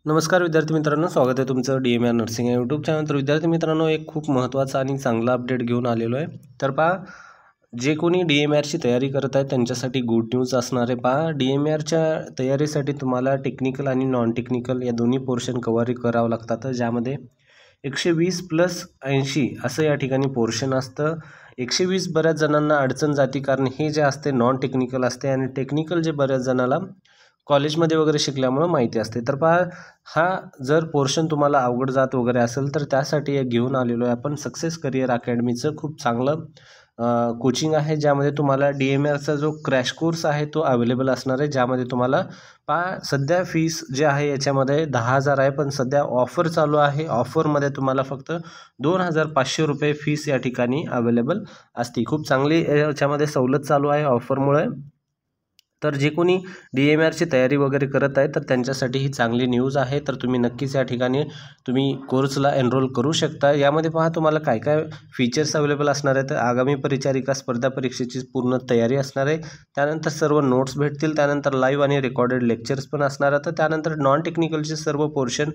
नमस्कार विद्यार्थी मित्रांनो, स्वागत आहे तुमचं DMR नर्सिंग या यूट्यूब चॅनल. तर विद्यार्थी मित्रांनो, एक खूप महत्त्वाचा आणि चांगला अपडेट घेऊन आलेलो आहे. तर पहा, जे कोणी DMRची तयारी करत आहेत त्यांच्यासाठी गुड न्यूज असणार आहे. पहा, DMRच्या तयारीसाठी तुम्हाला टेक्निकल आणि नॉन टेक्निकल या दोन्ही पोर्शन कव्हर करावं लागतात, ज्यामध्ये 120 + 80 असं या ठिकाणी पोर्शन असतं. 120 बऱ्याच जणांना अडचण जाते, कारण हे जे असते नॉन टेक्निकल असते आणि टेक्निकल जे बऱ्याच जणाला कॉलेजमध्ये वगैरे शिकल्यामुळं माहिती असते. तर पहा, हा जर पोर्शन तुम्हाला अवघड जात वगैरे असेल तर त्यासाठी एक घेऊन आलेलो आहे आपण सक्सेस करिअर अकॅडमीचं खूप चांगलं कोचिंग आहे, ज्यामध्ये तुम्हाला DMRचा जो क्रॅश कोर्स आहे तो अवेलेबल असणार आहे. ज्यामध्ये तुम्हाला पहा, सध्या फीस जे आहे याच्यामध्ये 10,000 आहे, पण सध्या ऑफर चालू आहे. ऑफरमध्ये तुम्हाला फक्त 2,500 रुपये फीस या ठिकाणी अवेलेबल असते. खूप चांगली याच्यामध्ये सवलत चालू आहे ऑफरमुळे. तर जे कोणी DMRची तयारी वगैरे करत आहे तर त्यांच्यासाठी ही चांगली न्यूज आहे. तर तुम्ही नक्कीच या ठिकाणी तुम्ही कोर्सला एनरोल करू शकता. यामध्ये पहा, तुम्हाला काय काय फीचर्स अवेलेबल असणार आहेत. आगामी परिचारिका स्पर्धा परीक्षेची पूर्ण तयारी असणार आहे. त्यानंतर सर्व नोट्स भेटतील. त्यानंतर लाईव्ह आणि रेकॉर्डेड लेक्चर्स पण असणार आहेत. त्यानंतर नॉन टेक्निकलचे सर्व पोर्शन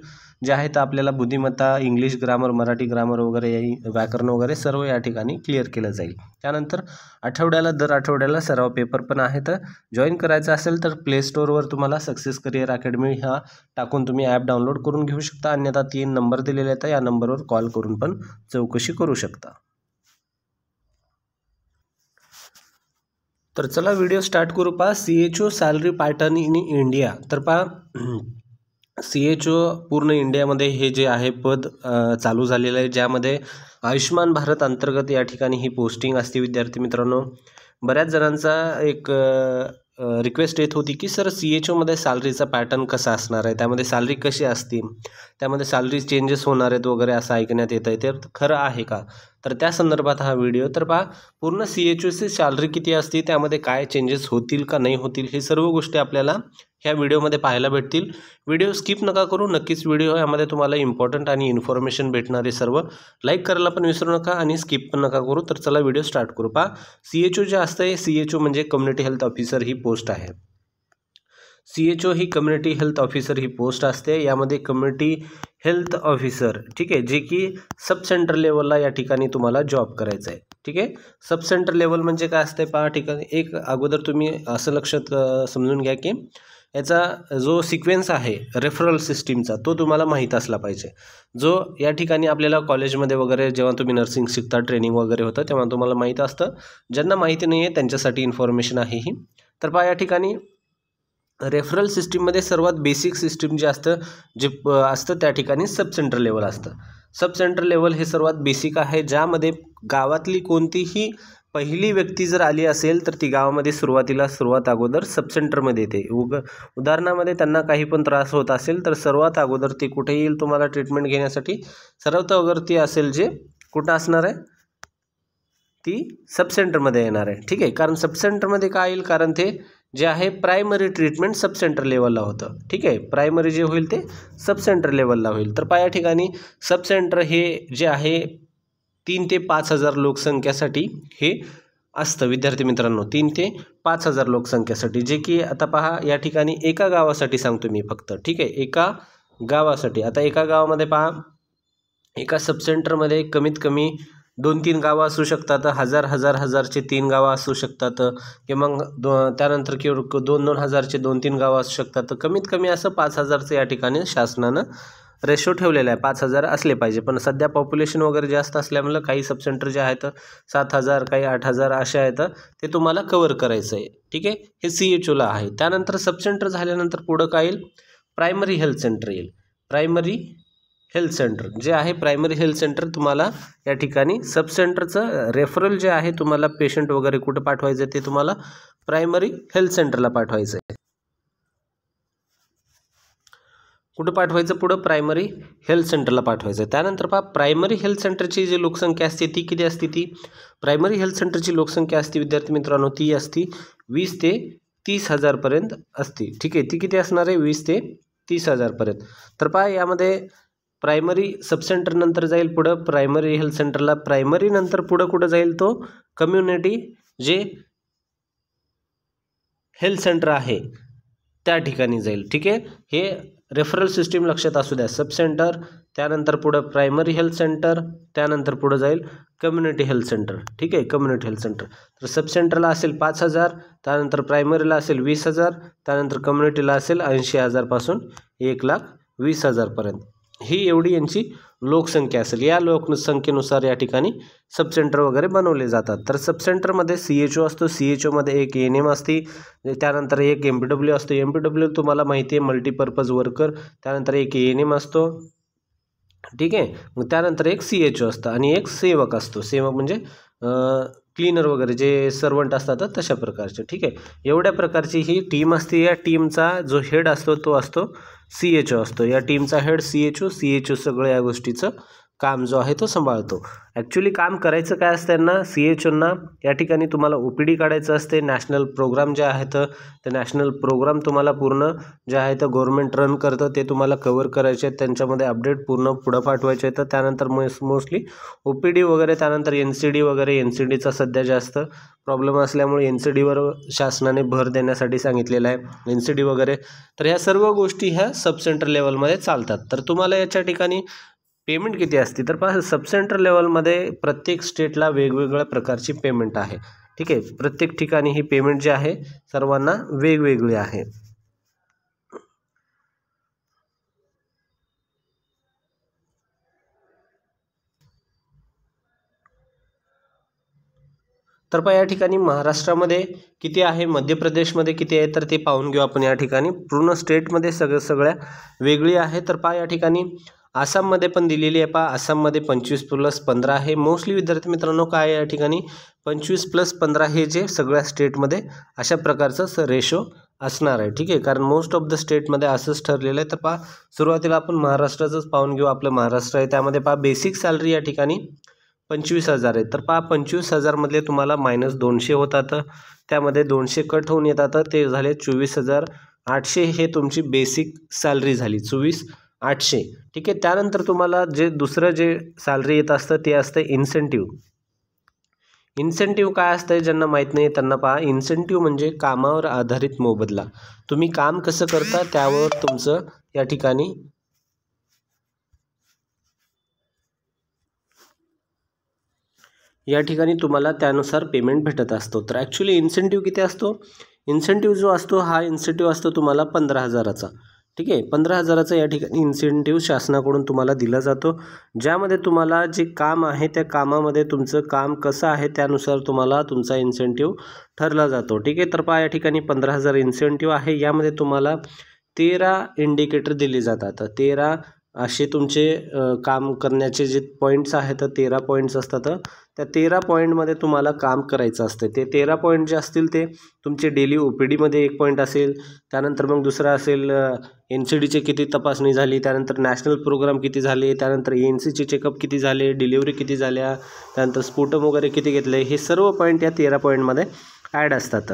जे आहेत आपल्याला बुद्धिमत्ता, इंग्लिश ग्रामर, मराठी ग्रामर वगैरे, व्याकरण वगैरे सर्व या ठिकाणी क्लिअर केलं जाईल. त्यानंतर दर आठवड्याला सराव पेपर पण आहेत. जॉईन करायचं असेल तर प्ले स्टोअरवर तुम्हाला सक्सेस करिअर अकॅडमी हा टाकून तुम्ही ॲप डाउनलोड करून घेऊ शकता. अन्यथा 3 नंबर दिलेले आहेत, या नंबरवर कॉल करून पण चौकशी करू शकता. तर चला व्हिडिओ स्टार्ट करू. पहा, CHO salary pattern in India. तर पहा, CHO पूर्ण इंडियामध्ये हे जे आहे पद चालू झालेलं आहे, ज्यामध्ये आयुष्यमान भारत अंतर्गत या ठिकाणी ही पोस्टिंग असते. विद्यार्थी मित्रांनो, बऱ्याच जणांचा एक रिक्वेस्ट येत होती की सर CHOमध्ये सॅलरीचा पॅटर्न कसा असणार आहे, त्यामध्ये सॅलरी कशी असते, त्यामध्ये सॅलरी चेंजेस होणार आहेत वगैरे असं ऐकण्यात येत आहे. ते खरं आहे का? तर त्या संदर्भात हा व्हिडिओ. तर पहा, पूर्ण CHOची सॅलरी किती असते, त्यामध्ये काय चेंजेस होतील का नाही होतील, हे सर्व गोष्टी आपल्याला ह्या व्हिडिओमध्ये पाहायला भेटतील. व्हिडिओ स्किप नका करू. नक्कीच व्हिडिओ यामध्ये तुम्हाला इम्पॉर्टंट आणि इन्फॉर्मेशन भेटणारे सर्व. लाईक करायला पण विसरू नका आणि स्किप पण नका करू. तर चला व्हिडिओ स्टार्ट करू. पहा, CHO जे असतं, CHO म्हणजे कम्युनिटी हेल्थ ऑफिसर ही पोस्ट आहे. CHO ही कम्युनिटी हेल्थ ऑफिसर ही पोस्ट असते. यामध्ये कम्युनिटी हेल्थ ऑफिसर, ठीक आहे, जे की सब सेंटर लेवलला या ठिकाणी तुम्हाला जॉब करायचा आहे. ठीक आहे, सब सेंटर लेवल म्हणजे काय असते पहा. ठिकाणी एक अगोदर तुम्ही असं लक्षात समजून घ्या की याचा जो सिक्वेन्स आहे रेफरल सिस्टीमचा तो तुम्हाला माहीत असला पाहिजे. जो या ठिकाणी आपल्याला कॉलेजमध्ये वगैरे जेव्हा तुम्ही नर्सिंग शिकता, ट्रेनिंग वगैरे होतं, तेव्हा तुम्हाला माहीत असतं. ज्यांना माहिती नाही आहे त्यांच्यासाठी इन्फॉर्मेशन आहे ही. तर पहा, या ठिकाणी रेफरल सिस्टीममध्ये सर्वात बेसिक सिस्टीम जे असतं त्या ठिकाणी सब सेंटर लेवल असतं. सब सेंटर लेवल हे सर्वात बेसिक आहे, ज्यामध्ये गावातली कोणतीही पहिली व्यक्ती जर आली असेल तर ती गावामध्ये सर्वात अगोदर सब सेंटरमध्ये येते. उदाहरणामध्ये त्यांना काही पण त्रास होत असेल तर सर्वात अगोदर ती कुठे येईल तुम्हाला ट्रीटमेंट घेण्यासाठी? सर्वात अगोदर ती असेल जे कुठं असणार आहे, ती सब सेंटरमध्ये येणार आहे. ठीक आहे, कारण सब सेंटरमध्ये काय येईल, कारण ते जे आहे प्रायमरी ट्रीटमेंट सब सेंटर लेवलला होतं. ठीक आहे, प्रायमरी जे होईल ते सब सेंटर लेवलला होईल. तर या ठिकाणी सब सेंटर हे जे आहे 3 ते 5,000 लोकसंख्यासाठी हे असतं. विद्यार्थी मित्रांनो, 3 ते 5,000 लोकसंख्यासाठी, जे की आता पहा या ठिकाणी एका गावासाठी सांगतो मी फक्त. ठीक आहे, एका गावासाठी. आता एका गावामध्ये पहा, एका सब सेंटरमध्ये कमीत कमी 2-3 गावं असू शकतात, हजारचे 3 गावं असू शकतात, किंवा मग त्यानंतर 2-2 हजारचे 2-3 गावं असू शकतात. कमीत कमी असं 5,000चं या ठिकाणी शासनानं रेशो ठेवलेला आहे. 5,000 असले पाहिजे, पण सध्या पॉप्युलेशन वगैरे जास्त असल्यामुळं काही सब सेंटर जे आहेत 7,000, काही 8,000 असे आहेत, ते तुम्हाला कव्हर करायचं आहे. ठीक आहे, हे CHOला आहे. त्यानंतर सब सेंटर झाल्यानंतर पुढं काय येईल? प्रायमरी हेल्थ सेंटर येईल. प्रायमरी हेल्थ सेंटर जे आहे, प्रायमरी हेल्थ सेंटर तुम्हाला या ठिकाणी सब सेंटरचं रेफरल जे आहे, तुम्हाला पेशंट वगैरे कुठं पाठवायचं ते तुम्हाला प्रायमरी हेल्थ सेंटरला पाठवायचं आहे. कुठं पाठवायचं? पुढं प्रायमरी हेल्थ सेंटरला पाठवायचं. त्यानंतर पहा, प्रायमरी हेल्थ सेंटरची जी लोकसंख्या असते ती किती असते? ती प्रायमरी हेल्थ सेंटरची लोकसंख्या असते विद्यार्थी मित्रांनो, ती असते 20 ते 30,000 पर्यंत असते. ठीक आहे, ती किती असणार आहे? 20 ते 30,000 पर्यंत. तर पहा, यामध्ये प्रायमरी सब सेंटर नंतर जाईल पुढं प्रायमरी हेल्थ सेंटरला. प्रायमरी नंतर पुढं कुठं जाईल? तो कम्युनिटी जे हेल्थ सेंटर आहे, त्या ठिकाणी जाईल. ठीक आहे, हे रेफरल सिस्टीम लक्षात असू द्या. सब सेंटर, त्यानंतर पुढं प्रायमरी हेल्थ सेंटर, त्यानंतर पुढं जाईल कम्युनिटी हेल्थ सेंटर. ठीक आहे, कम्युनिटी हेल्थ सेंटर. तर सब सेंटरला असेल 5,000, त्यानंतर प्रायमरीला असेल 20,000, त्यानंतर कम्युनिटीला असेल 80,000 पासून 1,20,000 ही एवढी यांची लोकसंख्या असेल. या लोकसंख्येनुसार या ठिकाणी सब सेंटर वगैरे बनवले जातात. तर सब सेंटरमध्ये CHO असतो, CHOमध्ये एक ANM असते, त्यानंतर एक MPW असतो. MPW तुम्हाला माहिती आहे मल्टीपर्पज वर्कर. त्यानंतर एक ANM असतो. ठीक आहे, मग त्यानंतर एक CHO असतं आणि एक सेवक असतो. सेवक म्हणजे क्लीनर वगैरे जे सर्वंट असतात तशा प्रकारचे. ठीक आहे, एवढ्या प्रकारची ही टीम असते. या टीमचा जो हेड असतो तो असतो CHO असतो. या टीमचा हेड CHO सगळं या गोष्टीचं काम जो आहे तो सांभाळतो. ॲक्च्युली काम करायचं काय असतं यांना, CHOंना या ठिकाणी तुम्हाला OPD काढायचं असते. नॅशनल प्रोग्राम जे आहेत ते नॅशनल प्रोग्राम तुम्हाला पूर्ण जे आहे तर गव्हर्नमेंट रन करतं ते तुम्हाला कव्हर करायचे आहेत. त्यांच्यामध्ये अपडेट पूर्ण पुढं पाठवायचे आहेत. त्यानंतर मोस्टली OPD वगैरे, त्यानंतर NCD वगैरे. NCDचा सध्या जास्त प्रॉब्लेम असल्यामुळे NCDवर शासनाने भर देण्यासाठी सांगितलेलं आहे, NCD वगैरे. तर ह्या सर्व गोष्टी ह्या सब सेंटर लेवलमध्ये चालतात. तर तुम्हाला याच्या ठिकाणी पेमेंट किती असते, तर पहा सब सेंटर लेवलमध्ये प्रत्येक स्टेटला वेगवेगळ्या प्रकारची पेमेंट आहे. ठीक आहे, प्रत्येक ठिकाणी ही पेमेंट जी आहे सर्वांना वेगवेगळी आहे. तर पहा या ठिकाणी महाराष्ट्रामध्ये किती आहे, मध्य प्रदेशमध्ये किती आहे, तर ते पाहून घेऊ आपण. या ठिकाणी पूर्ण स्टेटमध्ये सगळ्या वेगळी आहे. तर पहा या ठिकाणी आसाममध्ये पण दिलेली आहे. पहा आसाममध्ये 25+15 आहे. मोस्टली विद्यार्थी मित्रांनो काय आहे या ठिकाणी 25+15 हे जे सगळ्या स्टेटमध्ये अशा प्रकारचं रेशो असणार आहे. ठीक आहे, कारण मोस्ट ऑफ द स्टेटमध्ये असंच ठरलेलं आहे. तर पहा सुरुवातीला आपण महाराष्ट्राचंच पाहून घेऊ. आपलं महाराष्ट्र आहे, त्यामध्ये पहा बेसिक सॅलरी या ठिकाणी 25,000 आहे. तर पहा 25,000मधले तुम्हाला -200 होतात, त्यामध्ये 200 कट होऊन येतात, ते झाले 24,800. हे तुमची बेसिक सॅलरी झाली 24,800. ठीक आहे, त्यानंतर तुम्हाला जे दुसरं जे सॅलरी येत असतं ते असतं इन्सेंटिव्ह. इन्सेंटिव्ह काय असतं ज्यांना माहीत नाही त्यांना पहा. इन्सेंटिव्ह म्हणजे कामावर आधारित मोबदला. तुम्ही काम कसं करता त्यावर तुमचं या ठिकाणी तुम्हाला त्यानुसार पेमेंट भेटत असतो. तर ॲक्च्युली इन्सेंटिव्ह किती असतो, इन्सेंटिव्ह जो असतो हा इन्सेंटिव्ह असतो तुम्हाला 15,000चा. ठीक आहे, 15,000चा या ठिकाणी इन्सेंटिव्ह शासनाकडून तुम्हाला दिला जातो, ज्यामध्ये तुम्हाला जे काम आहे त्या कामामध्ये तुमचं काम कसं आहे त्यानुसार तुम्हाला तुमचा इन्सेंटिव्ह ठरला जातो. ठीक आहे, तर पहा या ठिकाणी 15,000 इन्सेंटिव्ह आहे. यामध्ये तुम्हाला 13 इंडिकेटर दिले जातात. 13 असे तुमचे काम करण्याचे जे पॉईंट्स आहेत 13 पॉईंट्स असतात. त्या 13 पॉईंटमध्ये तुम्हाला काम करायचं असतं. ते 13 पॉईंट जे असतील ते तुमचे डेली OPDमध्ये 1 पॉईंट असेल, त्यानंतर मग दुसरा असेल NCDचे किती तपासणी झाली, त्यानंतर नॅशनल प्रोग्राम किती झाले, त्यानंतर ANCचे चेकअप किती झाले, डिलिव्हरी किती झाल्या, त्यानंतर स्फोटम वगैरे किती घेतले, हे सर्व पॉईंट या 13 पॉईंटमध्ये ॲड असतात.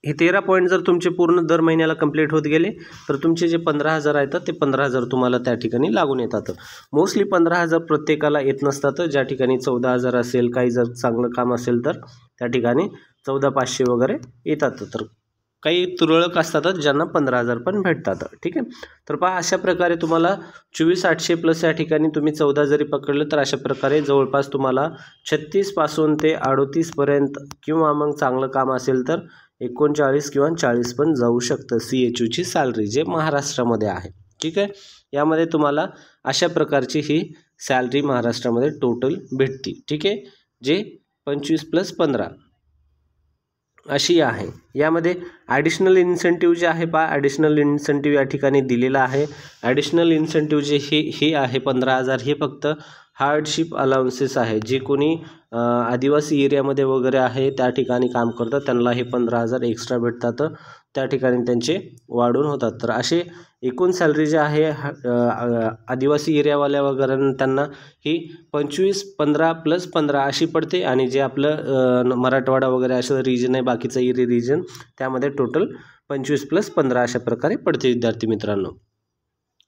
हे 13 पॉईंट जर तुमचे पूर्ण दर महिन्याला कंप्लीट होत गेले तर तुमचे जे 15,000 आहेत ते 15,000 तुम्हाला त्या ठिकाणी लागून येतात. मोस्टली 15,000 प्रत्येकाला येत नसतात. ज्या ठिकाणी 14,000 असेल, काही जर चांगलं काम असेल तर त्या ठिकाणी 14,500 वगैरे येतात. तर काही तुरळक असतात ज्यांना 15,000 पण भेटतात. ठीक आहे, तर पहा अशा प्रकारे तुम्हाला 24,800 प्लस या ठिकाणी तुम्ही 14 जरी पकडलं तर अशा प्रकारे जवळपास तुम्हाला 36 पासून ते 38पर्यंत, किंवा मग चांगलं काम असेल तर 39 किंवा 40 पण जाऊ शकतं CHOची सॅलरी जे महाराष्ट्रामध्ये आहे. ठीक आहे, यामध्ये तुम्हाला अशा प्रकारची ही सॅलरी महाराष्ट्रामध्ये टोटल भेटते. ठीक आहे, जे 25+15 अशी आहे. यामध्ये ॲडिशनल इन्सेंटिव्ह जे आहे पहा, ॲडिशनल इन्सेंटिव्ह या ठिकाणी दिलेला आहे. ॲडिशनल इन्सेंटिव्ह जे हे आहे 15,000 हे फक्त हार्डशिप अलाउन्सेस आहे. जे कोणी आदिवासी एरियामध्ये वगैरे आहे त्या ठिकाणी काम करतात त्यांना हे 15,000 एक्स्ट्रा भेटतात, त्या ठिकाणी त्यांचे वाढून होतात. तर असे एकूण सॅलरी जे आहे आदिवासी एरियावाल्या वगैरे त्यांना ही 25, 15+15 अशी पडते. आणि जे आपलं मराठवाडा वगैरे असं रिजन आहे, बाकीचं एरिया रिजन, त्यामध्ये टोटल 25+15 अशा प्रकारे पडते विद्यार्थी मित्रांनो.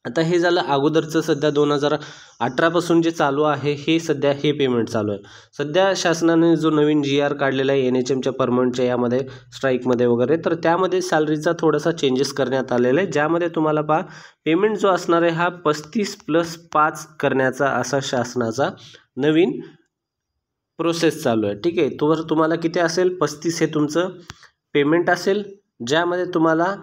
आता हे झालं अगोदरचं सध्या 2018 पासून जे चालू आहे हे सध्या हे पेमेंट चालू आहे. सध्या शासनाने जो नवीन GR काढलेला आहे NHMच्या परमनंटच्या यामध्ये स्ट्राईकमध्ये वगैरे, तर त्यामध्ये सॅलरीचा थोडासा चेंजेस करण्यात आलेला आहे, ज्यामध्ये तुम्हाला पहा पेमेंट जो असणार आहे हा 35+5 करण्याचा असा शासनाचा नवीन प्रोसेस चालू आहे. ठीक आहे, तुम्हाला किती असेल 35 हे तुमचं पेमेंट असेल, ज्यामध्ये तुम्हाला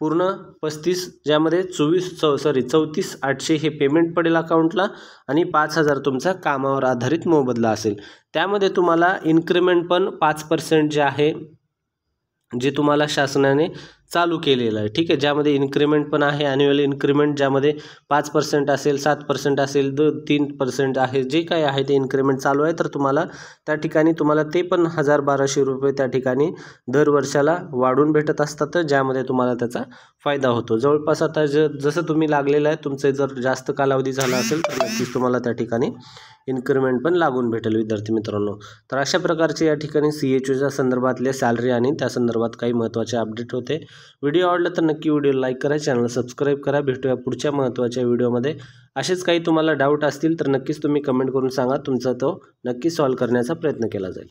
पूर्ण 35 ज्यामध्ये 34,800 हे पेमेंट पडेल अकाउंटला आणि 5,000 तुमचा कामावर आधारित मोबदला असेल. त्यामध्ये तुम्हाला इन्क्रिमेंट पण 5% जे आहे जे तुम्हाला शासनाने चालू केलेलं आहे. ठीक आहे, ज्यामध्ये इन्क्रिमेंट पण आहे, ॲन्युअल इन्क्रिमेंट ज्यामध्ये 5% असेल, 7% असेल, 3% आहे, जे काही आहे ते इन्क्रिमेंट चालू आहे. तर तुम्हाला त्या ठिकाणी तुम्हाला ते पण 1,000-1,200 रुपये त्या ठिकाणी दर वर्षाला वाढून भेटत असतात, ज्यामध्ये तुम्हाला त्याचा फायदा होतो. जवळपास आता जसं तुम्ही लागलेलं आहे, तुमचे जर जास्त कालावधी झाला असेल तर नक्कीच तुम्हाला त्या ठिकाणी इन्क्रिमेंट पण लागून भेटेल विद्यार्थी मित्रांनो. तर अशा प्रकारचे या ठिकाणी CHOच्या संदर्भातले सॅलरी आणि त्या संदर्भात काही महत्त्वाचे अपडेट होते. व्हिडिओ आवडला तर नक्की व्हिडिओ लाईक करा, चॅनल सबस्क्राईब करा. भेटूया पुढच्या महत्त्वाच्या व्हिडिओमध्ये. असेच काही तुम्हाला डाऊट असतील तर नक्कीच तुम्ही कमेंट करून सांगा, तुमचा तो नक्की सॉल्व्ह करण्याचा प्रयत्न केला जाईल.